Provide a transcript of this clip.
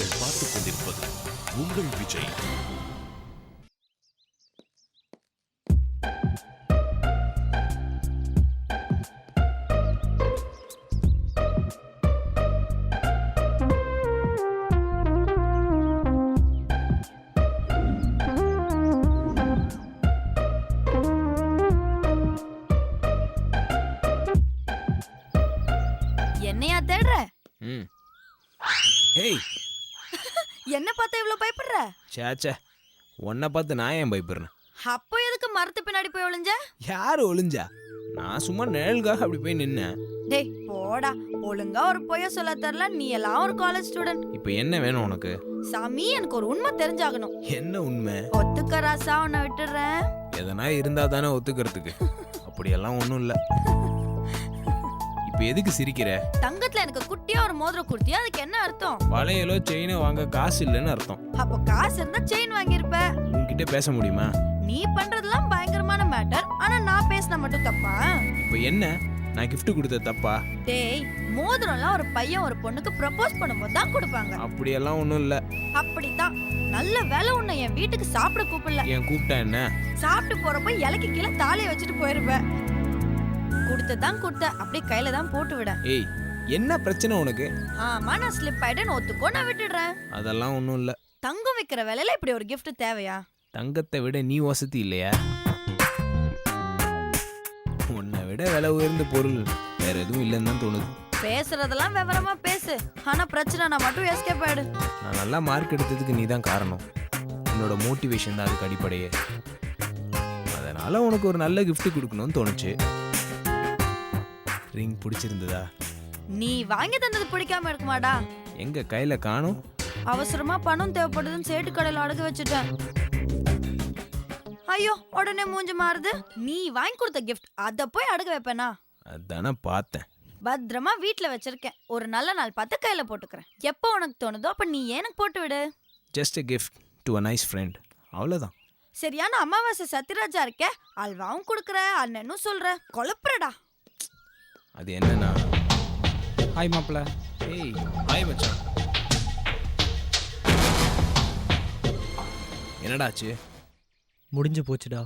நீங்கள் பார்த்துக் கொண்டிருப்பது உங்கள் விஜய். என்னையா தேடுற? ஏய், என்ன பார்த்தா இவ்ளோ பயப்படுற? சேச்சே, உன்னை பார்த்து நான் ஏன் பயப்படுறேன்? அப்போ எதுக்கு மரத்து பின்னாடி போய் ஒளிஞ்ச? யாரு ஒளிஞ்சா? நான் சும்மா நிழலுக்காக அப்படி போய் நின்னேன். டேய் போடா, ஒழுங்கா ஒரு பொய்ய சொல்ல தெரியல. நீ எல்லாம் ஒரு காலேஜ் ஸ்டூடெண்ட். இப்போ என்ன வேணும் உனக்கு? சாமி, எனக்கு ஒரு உண்மை தெரிஞ்சாகணும். என்ன உண்மை? ஒத்துக்க ராசா, உன்னை விட்டுறேன். எதனா இருந்தா தானே ஒத்துக்கிறதுக்கு. அப்படியெல்லாம் ஒன்றும் இல்லை. இப்போ எதுக்கு சிரிக்கிற? தங்கத்துல எனக்கு குட்டியா ஒரு மோதிரம் குடுத்தியா, அதுக்கு என்ன அர்த்தம்? வளையலோ செயினோ வாங்க காசு இல்லைன்னு அர்த்தம். அப்போ காசு இருந்தா செயின் வாங்கியிருப்ப. உன்கிட்ட பேச முடியுமா? நீ பண்றதெல்லாம் பயங்கரமான மேட்டர். ஆனா நான் பேசினா மட்டும் தப்பா? இப்போ என்ன, நான் gift கொடுத்த தப்பா? டேய், மோதிரம்லாம் ஒரு பையன் ஒரு பொண்ணுக்கு ப்ரப்போஸ் பண்ணும்போது தான் கொடுப்பாங்க. அப்படியெல்லாம் ஒன்றும் இல்லை. அப்படித்தான். நல்ல வேலை உன்னை என் வீட்டுக்கு சாப்பிட கூப்பிடல. ஏன் கூப்பிட்டா என்ன? சாப்பிட்டு போறப்ப இலைக்கு கீழே தாலியை வச்சுட்டு போயிருப்ப. கொடுத்ததான் கொடுத்த, அப்படியே கையில தான் போட்டு விட. ஏய், என்ன பிரச்சனை உனக்கு? ஆமா, நான் ஸ்லிப் ஆயிட்டேன்னு ஒத்துக்கோ, நான் விட்டுடுறேன். அதெல்லாம் ஒன்றும் இல்லை. தங்கம் வைக்கிற வேலையில இப்படி ஒரு gift தேவையா? தங்கத்தை விட நீ வசதி இல்லையா? உன்னை விட விலை உயர்ந்த பொருள் வேற எதுவும் இல்லைன்னு தான் தோணுது. பேசுறதெல்லாம் விவரமா பேசு, ஆனா பிரச்சனைனா மட்டும் எஸ்கேப் ஆயிடு. நான் நல்லா மார்க் எடுத்ததுக்கு நீ தான் காரணம். உன்னோட மோட்டிவேஷன் தான் அதுக்கு அடிப்படையே. அதனால உனக்கு ஒரு நல்ல gift கொடுக்கணும்னு தோணுச்சு. ரிங் பிடிச்சிருந்ததா? நீ வாங்கி தந்தது பிடிக்காம இருக்குமாடா? எங்க கையில காணும்? அவசரமா பணம் தேவைப்படுதுன்னு சேட்டு கடையில அடகு வச்சுட்டேன். ஐயோ, உடனே மூஞ்சி மாறுது. நீ வாங்கி கொடுத்த gift அத போய் அடகு வைப்பேனா? அதானே பார்த்தேன். பத்திரமா வீட்ல வச்சிருக்கேன். ஒரு நல்ல நாள் பார்த்து கையில போட்டுக்கிறேன். எப்போ உனக்கு தோணுதோ அப்ப நீ எனக்கு போட்டு விடு. Just a gift to a nice friend. அவ்வளோதான். சரியான அமாவாசை சத்யராஜா இருக்க. அல்வாவும் கொடுக்குற, அண்ணனும் சொல்ற, கொலப்புறடா. அது என்னன்னா, ஹாய் மாப்பிள்ள. ஏய் ஹாய் மச்சான். என்னடாச்சு? முடிஞ்சு போச்சுடா.